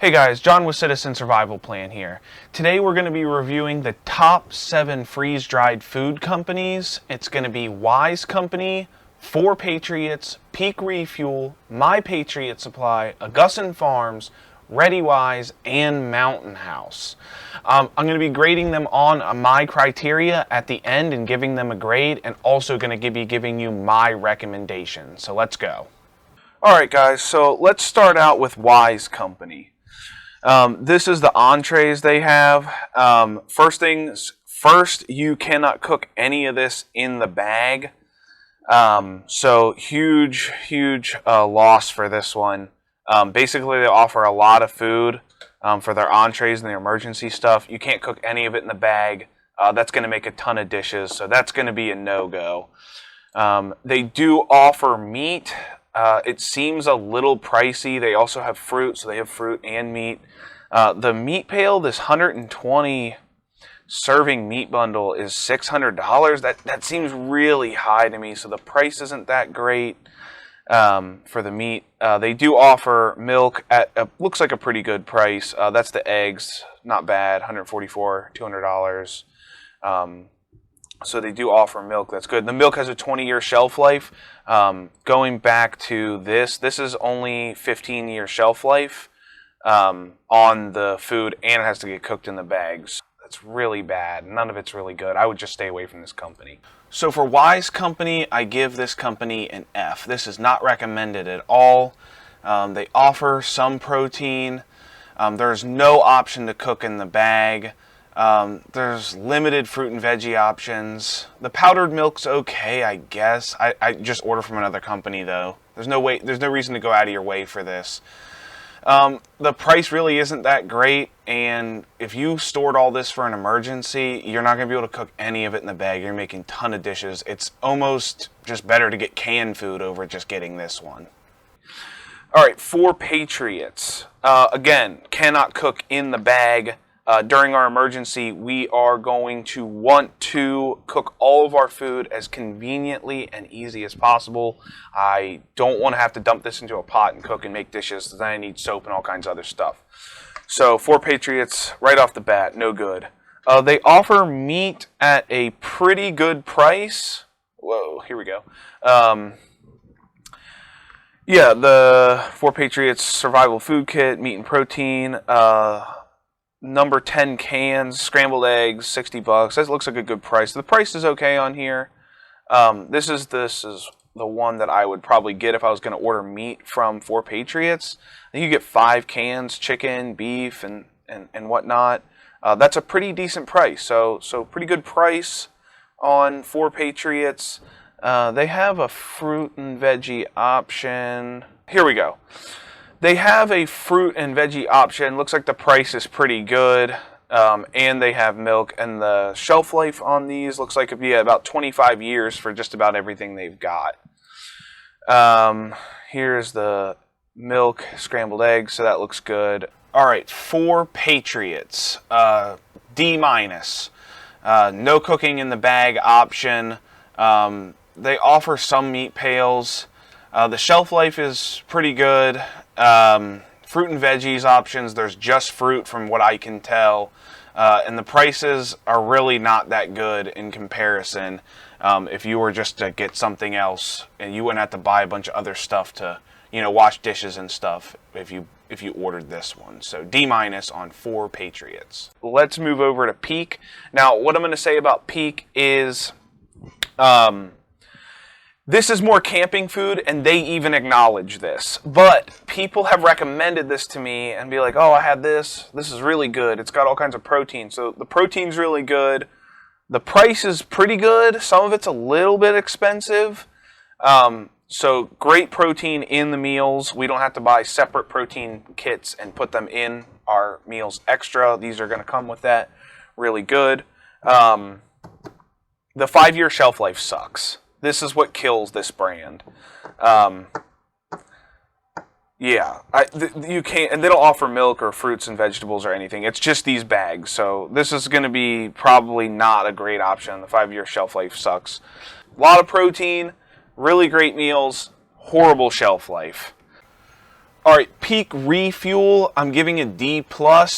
Hey guys, John with Citizen Survival Plan here. Today we're going to be reviewing the top 7 freeze-dried food companies. It's going to be Wise Company, 4 Patriots, Peak Refuel, My Patriot Supply, Augason Farms, Readywise, and Mountain House. I'm going to be grading them on my criteria at the end and giving them a grade, and also going to be giving you my recommendations. So let's go. Alright guys, so let's start out with Wise Company. This is the entrees they have. First things first, you cannot cook any of this in the bag. So huge loss for this one. Basically, they offer a lot of food for their entrees and their emergency stuff. You can't cook any of it in the bag. That's going to make a ton of dishes, so that's going to be a no-go. They do offer meat. It seems a little pricey. They also have fruit, so they have fruit and meat. The meat pail, this 120 serving meat bundle, is $600. That seems really high to me, so the price isn't that great for the meat. They do offer milk at looks like a pretty good price. That's the eggs, not bad, $144, $200. So they do offer milk. That's good. The milk has a 20-year shelf life. Going back to this is only 15-year shelf life on the food, and it has to get cooked in the bags. That's really bad. None of it's really good. I would just stay away from this company. So for Wise Company, I give this company an F. This is not recommended at all. They offer some protein. There's no option to cook in the bag. There's limited fruit and veggie options. The powdered milk's okay, I guess. I just order from another company though. There's no reason to go out of your way for this. The price really isn't that great, and if you stored all this for an emergency, you're not going to be able to cook any of it in the bag. You're making a ton of dishes. It's almost just better to get canned food over just getting this one. Alright, 4 Patriots. Again, cannot cook in the bag. During our emergency, we are going to want to cook all of our food as conveniently and easy as possible. I don't want to have to dump this into a pot and cook and make dishes, then I need soap and all kinds of other stuff. So 4 Patriots, right off the bat, no good. They offer meat at a pretty good price. Whoa, here we go. Yeah, the 4 Patriots Survival Food Kit, meat and protein. Number 10 cans, scrambled eggs, $60. That looks like a good price. The price is okay on here. This is the one that I would probably get if I was going to order meat from 4 Patriots. I think you get 5 cans, chicken, beef, and whatnot. That's a pretty decent price. So pretty good price on 4 Patriots. They have a fruit and veggie option. Here we go. They have a fruit and veggie option. Looks like the price is pretty good. And they have milk. And the shelf life on these looks like it'd be about 25 years for just about everything they've got. Here's the milk, scrambled eggs, so that looks good. Alright, 4 Patriots. D-. No cooking in the bag option. They offer some meat pails. The shelf life is pretty good. Fruit and veggies options, there's just fruit from what I can tell. And the prices are really not that good in comparison. If you were just to get something else and you wouldn't have to buy a bunch of other stuff to, wash dishes and stuff if you ordered this one. So D- on 4 Patriots. Let's move over to Peak. Now, what I'm going to say about Peak is this is more camping food, and they even acknowledge this. But people have recommended this to me and be like, oh, I had this. This is really good. It's got all kinds of protein. So the protein's really good. The price is pretty good. Some of it's a little bit expensive. So great protein in the meals. We don't have to buy separate protein kits and put them in our meals extra. These are going to come with that. Really good. The 5-year shelf life sucks. This is what kills this brand. Yeah, you can't, and they don't offer milk or fruits and vegetables or anything. It's just these bags. So this is going to be probably not a great option. The 5-year shelf life sucks. A lot of protein, really great meals, horrible shelf life. All right, Peak Refuel, I'm giving a D+,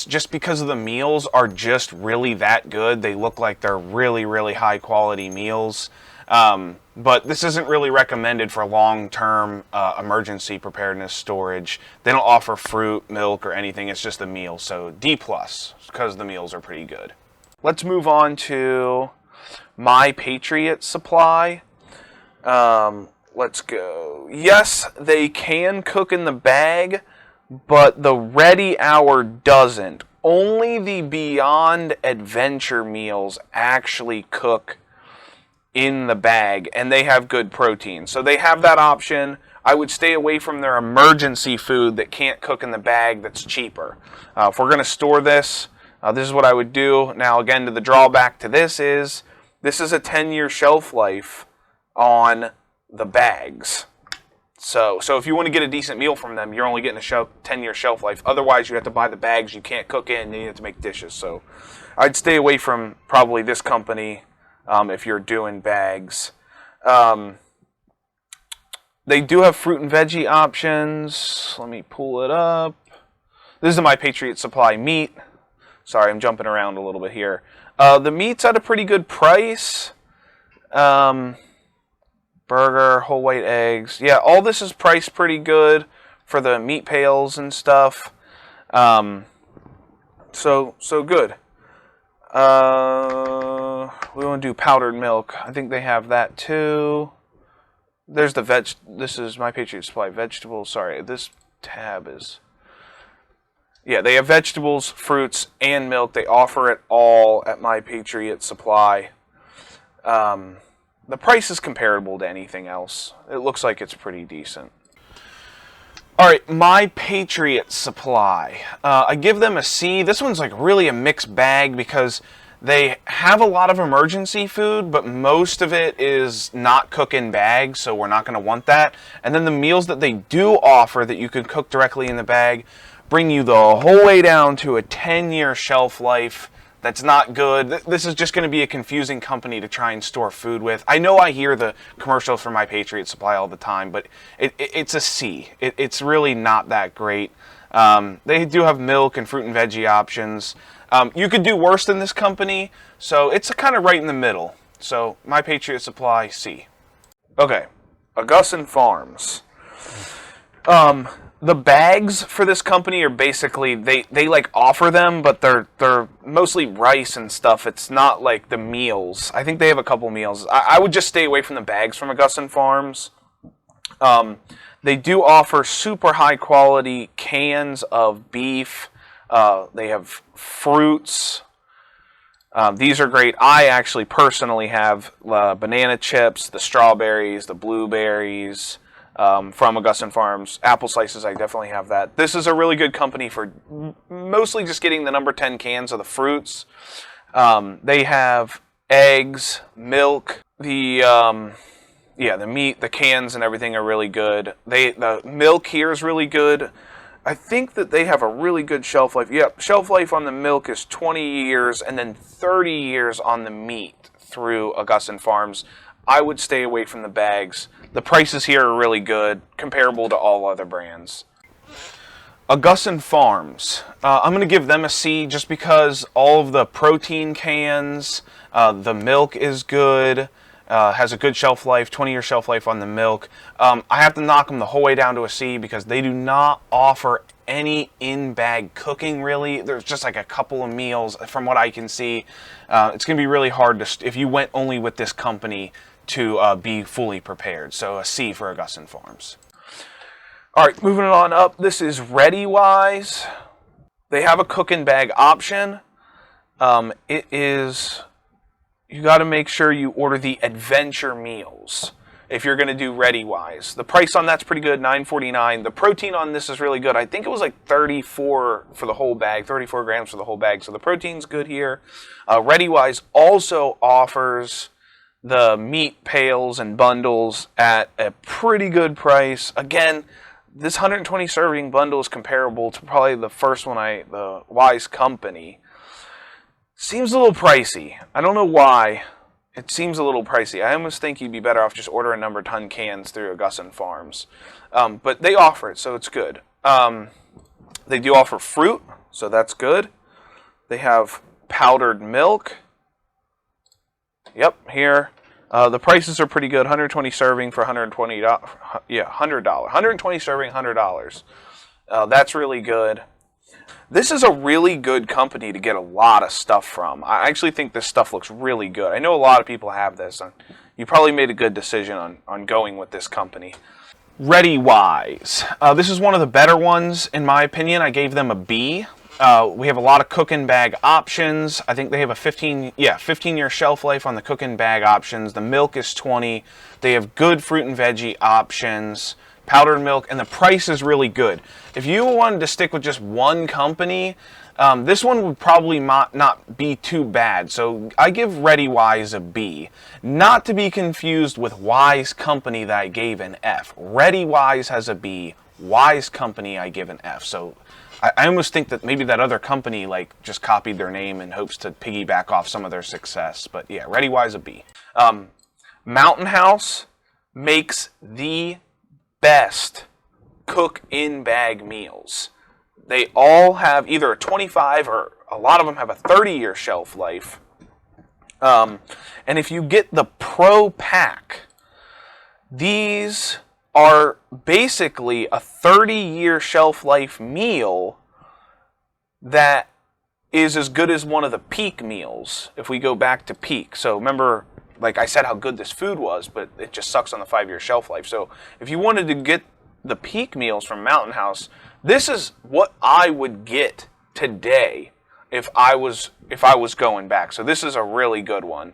just because of the meals are just really that good. They look like they're really, really high quality meals. But this isn't really recommended for long-term emergency preparedness storage. They don't offer fruit, milk, or anything. It's just the meals. So D+, because the meals are pretty good. Let's move on to my Patriot Supply. Let's go. Yes, they can cook in the bag, but the Ready Hour doesn't. Only the Beyond Adventure meals actually cook in the bag, and they have good protein. So they have that option. I would stay away from their emergency food that can't cook in the bag that's cheaper. If we're going to store this, this is what I would do. Now, again, the drawback to this is a 10-year shelf life on the bags. So if you want to get a decent meal from them, you're only getting a 10-year shelf life. Otherwise, you have to buy the bags you can't cook in, and you have to make dishes. So I'd stay away from probably this company if you're doing bags. They do have fruit and veggie options. Let me pull it up. This is my Patriot Supply meat. Sorry, I'm jumping around a little bit here. The meat's at a pretty good price. Burger, whole white eggs. Yeah, all this is priced pretty good for the meat pails and stuff. So good. We want to do powdered milk. I think they have that too. There's the veg. This is my Patriot Supply vegetables. Sorry, this tab is. Yeah, they have vegetables, fruits, and milk. They offer it all at my Patriot Supply. The price is comparable to anything else. It looks like it's pretty decent. All right, my Patriot Supply. I give them a C. This one's like really a mixed bag because they have a lot of emergency food, but most of it is not cook in bags, so we're not going to want that. And then the meals that they do offer that you can cook directly in the bag bring you the whole way down to a 10-year shelf life. That's not good. This is just going to be a confusing company to try and store food with. I know I hear the commercials for my Patriot Supply all the time, but it's a C. It's really not that great. They do have milk and fruit and veggie options. You could do worse than this company, so it's kind of right in the middle. So my Patriot Supply, C. Okay, Augason Farms. The bags for this company are basically, they like offer them, but they're mostly rice and stuff. It's not like the meals. I think they have a couple meals. I would just stay away from the bags from Augason Farms. They do offer super high quality cans of beef. They have fruits. These are great. I actually personally have banana chips, the strawberries, the blueberries. From Augason Farms. Apple slices, I definitely have that. This is a really good company for mostly just getting the number 10 cans of the fruits. They have eggs, milk, the meat, the cans and everything are really good. The milk here is really good. I think that they have a really good shelf life. Yep, shelf life on the milk is 20 years and then 30 years on the meat through Augason Farms. I would stay away from the bags. The prices here are really good, comparable to all other brands. Augason Farms. I'm going to give them a C just because all of the protein cans, the milk is good, has a good shelf life, 20-year shelf life on the milk. I have to knock them the whole way down to a C because they do not offer any in-bag cooking, really. There's just like a couple of meals from what I can see. It's going to be really hard if you went only with this company to be fully prepared. So a C for Augason Farms. All right, moving on up. This is Readywise. They have a cook-in bag option. It is, you got to make sure you order the adventure meals if you're going to do Readywise. The price on that's pretty good, $9.49. The protein on this is really good. I think it was like 34 for the whole bag, 34 grams for the whole bag. So the protein's good here. Readywise also offers the meat pails and bundles at a pretty good price. Again, this 120 serving bundle is comparable to probably the first one, the Wise Company. Seems a little pricey. I don't know why. It seems a little pricey. I almost think you'd be better off just ordering number 10 cans through Augason Farms. But they offer it, so it's good. They do offer fruit, so that's good. They have powdered milk. Yep, here. The prices are pretty good. 120 serving for $120. Yeah, $100. 120 serving, $100. That's really good. This is a really good company to get a lot of stuff from. I actually think this stuff looks really good. I know a lot of people have this. You probably made a good decision on going with this company. Readywise. This is one of the better ones, in my opinion. I gave them a B. We have a lot of cook and bag options. I think they have a 15-year shelf life on the cook and bag options. The milk is 20. They have good fruit and veggie options, powdered milk, and the price is really good. If you wanted to stick with just one company, this one would probably not be too bad. So I give Readywise a B. Not to be confused with Wise Company that I gave an F. Readywise has a B. Wise Company I give an F. So I almost think that maybe that other company like just copied their name in hopes to piggyback off some of their success. But yeah, Readywise a B. Mountain House makes the best cook-in-bag meals. They all have either a 25 or a lot of them have a 30-year shelf life. And if you get the Pro Pack, these are basically a 30-year shelf life meal that is as good as one of the Peak meals, if we go back to Peak. So remember, like I said, how good this food was, but it just sucks on the 5-year shelf life. So if you wanted to get the Peak meals from Mountain House, this is what I would get today if I was going back. So this is a really good one.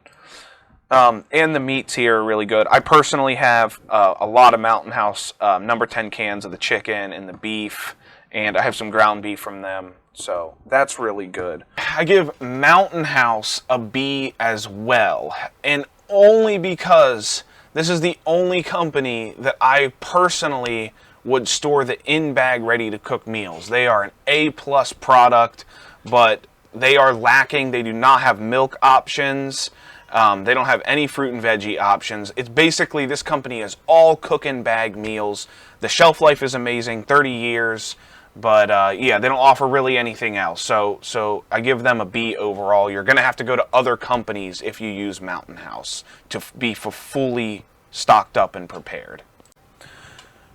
And the meats here are really good. I personally have a lot of Mountain House number 10 cans of the chicken and the beef, and I have some ground beef from them. So that's really good. I give Mountain House a B as well, and only because this is the only company that I personally would store the in-bag ready-to-cook meals. They are an A-plus product, but they are lacking. They do not have milk options. They don't have any fruit and veggie options. It's basically, this company is all cook-and-bag meals. The shelf life is amazing, 30 years. But yeah, they don't offer really anything else. So I give them a B overall. You're going to have to go to other companies if you use Mountain House to be fully stocked up and prepared.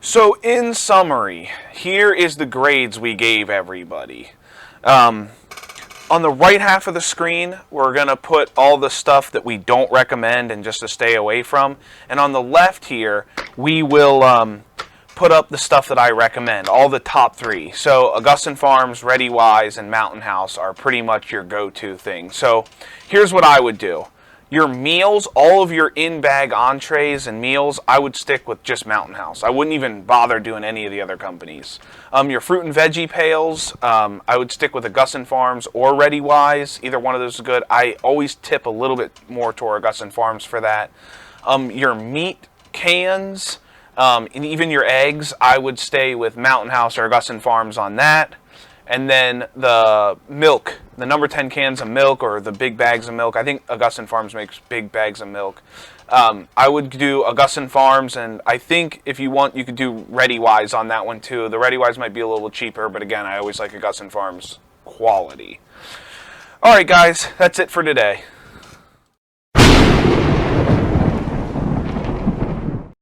So in summary, here is the grades we gave everybody. On the right half of the screen, we're going to put all the stuff that we don't recommend and just to stay away from. And on the left here, we will put up the stuff that I recommend, all the top 3. So Augason Farms, Readywise, and Mountain House are pretty much your go-to thing. So here's what I would do. Your meals, all of your in-bag entrees and meals, I would stick with just Mountain House. I wouldn't even bother doing any of the other companies. Your fruit and veggie pails, I would stick with Augason Farms or Readywise. Either one of those is good. I always tip a little bit more toward Augason Farms for that. Your meat cans, and even your eggs, I would stay with Mountain House or Augason Farms on that. And then the milk, the number 10 cans of milk or the big bags of milk. I think Augason Farms makes big bags of milk. I would do Augason Farms, and I think if you want, you could do Readywise on that one too. The Readywise might be a little cheaper, but again, I always like Augason Farms quality. All right, guys, that's it for today.